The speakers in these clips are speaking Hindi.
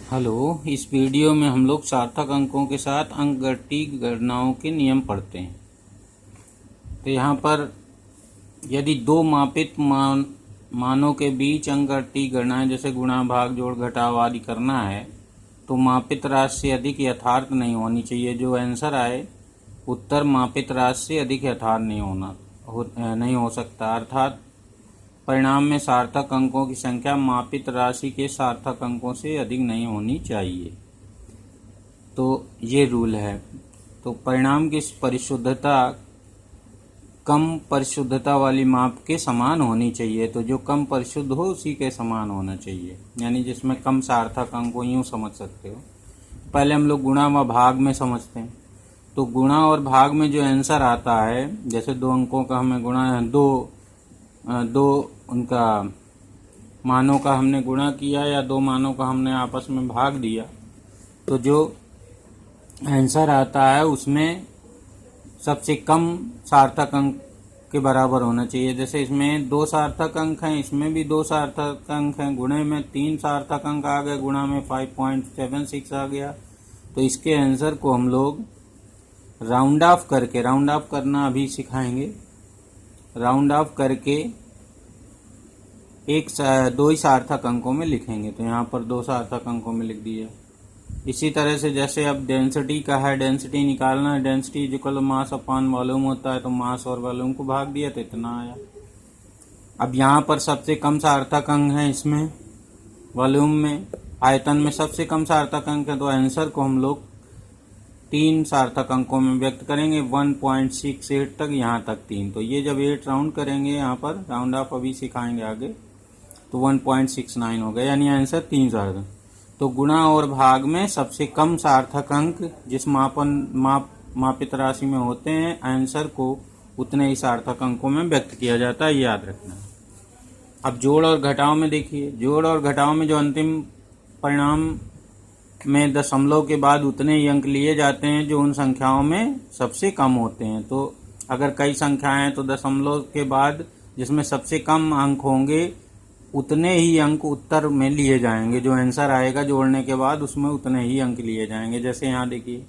हेलो। इस वीडियो में हम लोग सार्थक अंकों के साथ अंकगणितीय गणनाओं के नियम पढ़ते हैं। तो यहाँ पर यदि दो मापित मानों के बीच अंकगणितीय गणनाएं जैसे गुणा भाग जोड़ घटाव आदि करना है तो मापित राशि से अधिक यथार्थ नहीं होनी चाहिए। जो आंसर आए उत्तर मापित राशि से अधिक यथार्थ नहीं हो सकता। अर्थात परिणाम में सार्थक अंकों की संख्या मापित राशि के सार्थक अंकों से अधिक नहीं होनी चाहिए। तो ये रूल है। तो परिणाम की परिशुद्धता कम परिशुद्धता वाली माप के समान होनी चाहिए। तो जो कम परिशुद्ध हो उसी के समान होना चाहिए, यानी जिसमें कम सार्थक अंक को यूँ समझ सकते हो। पहले हम लोग गुणा व भाग में समझते हैं। तो गुणा और भाग में जो आंसर आता है, जैसे दो अंकों का हमें गुणा दो उनका मानों का हमने गुणा किया या दो मानों का हमने आपस में भाग दिया, तो जो आंसर आता है उसमें सबसे कम सार्थक अंक के बराबर होना चाहिए। जैसे इसमें दो सार्थक अंक हैं, इसमें भी दो सार्थक अंक हैं। गुणे में 3 सार्थक अंक आ गए, गुणा में 5.76 आ गया। तो इसके आंसर को हम लोग राउंड ऑफ करके, राउंड ऑफ करना अभी सिखाएंगे, राउंड ऑफ करके दो ही सार्थक अंकों में लिखेंगे। तो यहाँ पर दो सार्थक अंकों में लिख दिया। इसी तरह से जैसे अब डेंसिटी का है, डेंसिटी निकालना है, डेंसिटी इक्वल मास अपान वॉल्यूम होता है, तो मास और वॉल्यूम को भाग दिया तो इतना आया। अब यहाँ पर सबसे कम सार्थक अंक है, इसमें वॉल्यूम में आयतन में सबसे कम सार्थक अंक है, तो आंसर को हम लोग 3 सार्थक अंकों में व्यक्त करेंगे, 1.68 तक, यहाँ तक 3। तो ये जब 8 राउंड करेंगे, यहाँ पर राउंड ऑफ अभी सिखाएंगे आगे, तो 1.69 हो गया, यानी आंसर 3 सार्थक। तो गुणा और भाग में सबसे कम सार्थक अंक जिस मापित राशि में होते हैं, आंसर को उतने ही सार्थक अंकों में व्यक्त किया जाता है, याद रखना। अब जोड़ और घटाव में देखिए, जोड़ और घटाव में जो अंतिम परिणाम में दशमलव के बाद उतने ही अंक लिए जाते हैं जो उन संख्याओं में सबसे कम होते हैं। तो अगर कई संख्याएं हैं तो दशमलव के बाद जिसमें सबसे कम अंक होंगे उतने ही अंक उत्तर में लिए जाएंगे। जो आंसर आएगा जोड़ने के बाद उसमें उतने ही अंक लिए जाएंगे। जैसे यहाँ देखिए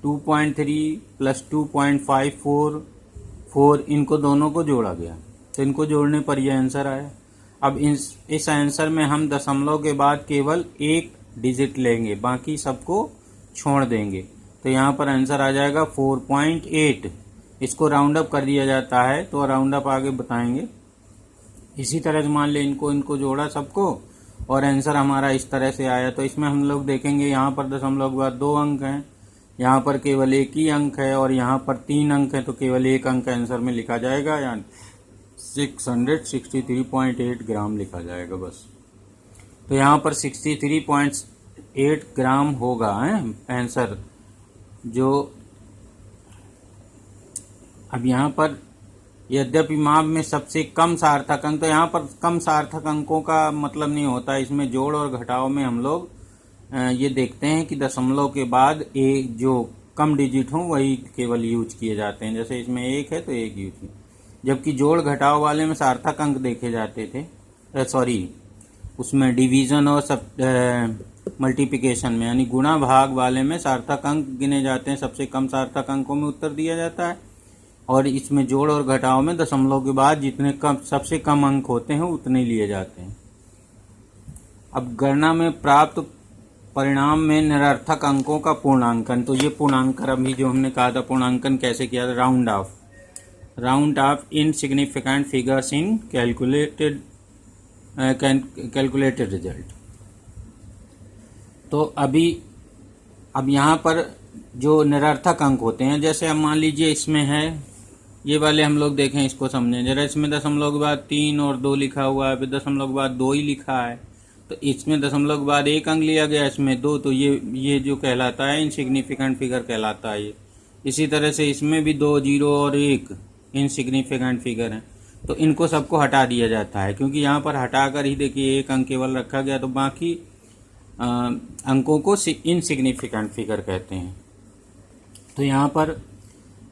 2.3 प्लस 2.544, इनको दोनों को जोड़ा गया, तो इनको जोड़ने पर यह आंसर आया। अब इस आंसर में हम दशमलव के बाद केवल एक डिजिट लेंगे, बाकी सबको छोड़ देंगे। तो यहाँ पर आंसर आ जाएगा 4.8। इसको राउंड अप कर दिया जाता है, तो राउंड अप आगे बताएंगे। इसी तरह से मान ले इनको जोड़ा सबको और आंसर हमारा इस तरह से आया। तो इसमें हम लोग देखेंगे यहाँ पर दशमलव के बाद 2 अंक हैं, यहाँ पर केवल एक ही अंक है और यहाँ पर 3 अंक है, तो केवल एक अंक आंसर में लिखा जाएगा, यानी 663.8 ग्राम लिखा जाएगा बस। तो यहाँ पर 63.8 ग्राम होगा आंसर। जो अब यहाँ पर यद्यपि माप में सबसे कम सार्थक अंक, तो यहाँ पर कम सार्थक अंकों का मतलब नहीं होता। इसमें जोड़ और घटाव में हम लोग ये देखते हैं कि दशमलव के बाद एक जो कम डिजिट हो वही केवल यूज किए जाते हैं। जैसे इसमें 1 है तो 1 यूज किया, जबकि जोड़ घटाव वाले में सार्थक अंक देखे जाते थे, उसमें डिवीजन और मल्टीप्लिकेशन में, यानी गुणा भाग वाले में सार्थक अंक गिने जाते हैं। सबसे कम सार्थक अंकों में उत्तर दिया जाता है, और इसमें जोड़ और घटाव में दशमलव के बाद जितने सबसे कम अंक होते हैं उतने लिए जाते हैं। अब गणना में प्राप्त परिणाम में निरर्थक अंकों का पूर्णांकन। तो ये पूर्णांकन अभी जो हमने कहा था, पूर्णांकन कैसे किया था, round of insignificant figures in calculated result. तो अब यहाँ पर जो निरर्थक अंक होते हैं, जैसे अब मान लीजिए इसमें है, ये वाले हम लोग देखें, इसको समझें जरा। इसमें दशमलव के बाद 3 और 2 लिखा हुआ है, फिर दशमलव के बाद 2 ही लिखा है, तो इसमें दशमलव के बाद 1 अंक लिया गया, इसमें 2, तो ये जो कहलाता है इनसिग्निफिकेंट फिगर कहलाता है ये। इसी तरह से इसमें भी 2, 0 और 1 इनसिग्निफिकेंट फिगर हैं, तो इनको सबको हटा दिया जाता है, क्योंकि यहाँ पर हटाकर ही देखिए 1 अंक केवल रखा गया, तो बाकी अंकों को इनसिग्निफिकेंट फिगर कहते हैं। तो यहाँ पर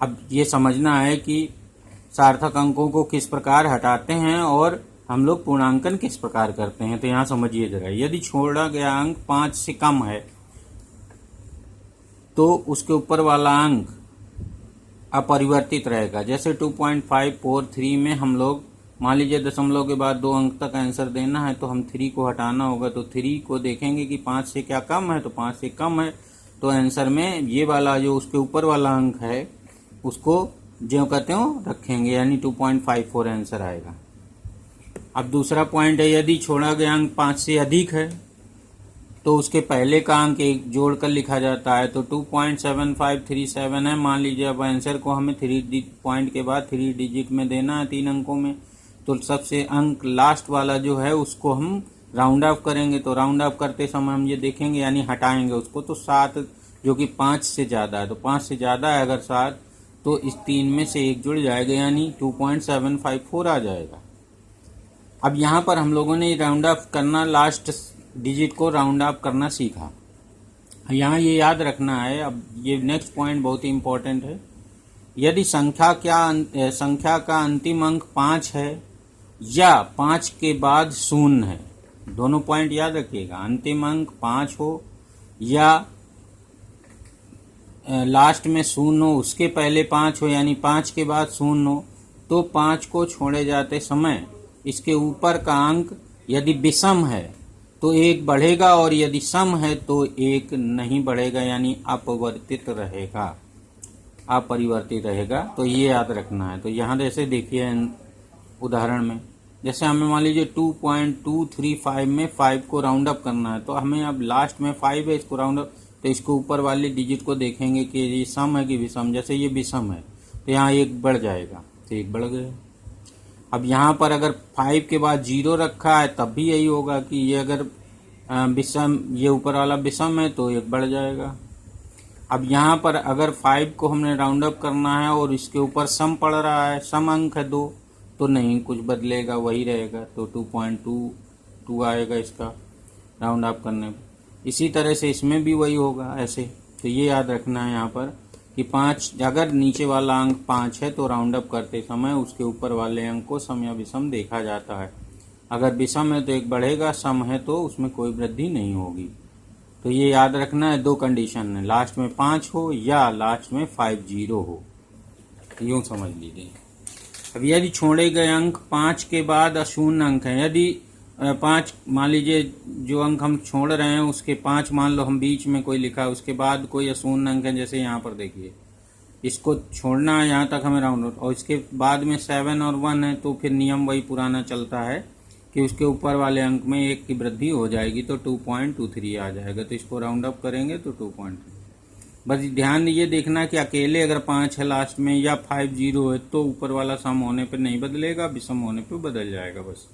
अब ये समझना है कि सार्थक अंकों को किस प्रकार हटाते हैं और हम लोग पूर्णांकन किस प्रकार करते हैं, तो यहाँ समझिए जरा। यदि छोड़ा गया अंक 5 से कम है तो उसके ऊपर वाला अंक अपरिवर्तित रहेगा। जैसे 2.543 में हम लोग मान लीजिए दशमलव के बाद 2 अंक तक आंसर देना है, तो हम 3 को हटाना होगा, तो 3 को देखेंगे कि 5 से क्या कम है, तो 5 से कम है, तो आंसर में ये वाला जो उसके ऊपर वाला अंक है उसको जो कहते हो रखेंगे, यानी 2.54 आंसर आएगा। अब दूसरा पॉइंट है, यदि छोड़ा गया अंक 5 से अधिक है तो उसके पहले का अंक एक जोड़कर लिखा जाता है। तो 2.7537 है, मान लीजिए अब आंसर को हमें 3 पॉइंट के बाद 3 डिजिट में देना है 3 अंकों में, तो सबसे अंक लास्ट वाला जो है उसको हम राउंड ऑफ करेंगे। तो राउंड ऑफ करते समय हम ये देखेंगे, यानी हटाएंगे उसको, तो 7 जो कि 5 से ज़्यादा है, तो 5 से ज़्यादा है अगर 7 तो इस 3 में से एक जुड़ जाएगा, यानी 2.754 आ जाएगा। अब यहाँ पर हम लोगों ने राउंड ऑफ करना, लास्ट डिजिट को राउंड ऑफ करना सीखा। यहाँ ये याद रखना है, अब ये नेक्स्ट पॉइंट बहुत ही इम्पोर्टेंट है। यदि संख्या का अंतिम अंक 5 है या 5 के बाद 0 है, दोनों पॉइंट याद रखिएगा, अंतिम अंक 5 हो या लास्ट में 0 हो, उसके पहले 5 हो यानी 5 के बाद 0 हो, तो 5 को छोड़े जाते समय इसके ऊपर का अंक यदि विषम है तो 1 बढ़ेगा, और यदि सम है तो 1 नहीं बढ़ेगा, यानी अपरिवर्तित रहेगा। तो ये याद रखना है। तो यहाँ जैसे देखिए उदाहरण में, जैसे हमें मान लीजिए 2.235 में 5 को राउंड अप करना है, तो हमें अब लास्ट में 5 है, इसको राउंड अप, तो इसको ऊपर वाले डिजिट को देखेंगे कि ये सम है कि विषम। जैसे ये विषम है तो यहाँ 1 बढ़ जाएगा, तो 1 बढ़ गया। अब यहाँ पर अगर 5 के बाद 0 रखा है तब भी यही होगा कि ये अगर विषम, ये ऊपर वाला विषम है तो 1 बढ़ जाएगा। अब यहाँ पर अगर 5 को हमने राउंड अप करना है और इसके ऊपर सम पड़ रहा है, सम अंक है 2, तो नहीं कुछ बदलेगा, वही रहेगा, तो 2.22 आएगा इसका राउंड अप करने पर। इसी तरह से इसमें भी वही होगा ऐसे। तो ये याद रखना है यहाँ पर कि 5, अगर नीचे वाला अंक 5 है तो राउंड अप करते समय उसके ऊपर वाले अंक को सम या विषम देखा जाता है। अगर विषम है तो 1 बढ़ेगा, सम है तो उसमें कोई वृद्धि नहीं होगी। तो ये याद रखना है, 2 कंडीशन है, लास्ट में 5 हो या लास्ट में 50 हो, यूँ समझ लीजिए। अब यदि छोड़े गए अंक 5 के बाद अशून्य अंक है, यदि 5 मान लीजिए जो अंक हम छोड़ रहे हैं उसके 5 मान लो हम बीच में कोई लिखा है, उसके बाद कोई अशून्य अंक है, जैसे यहाँ पर देखिए इसको छोड़ना है, यहाँ तक हमें राउंड, और इसके बाद में 7 और 1 है, तो फिर नियम वही पुराना चलता है कि उसके ऊपर वाले अंक में 1 की वृद्धि हो जाएगी, तो 2.23 आ जाएगा। तो इसको राउंड अप करेंगे तो 2.3। बस ध्यान ये देखना कि अकेले अगर 5 है लास्ट में या 50 है तो ऊपर वाला सम होने पर नहीं बदलेगा, विषम होने पर बदल जाएगा बस।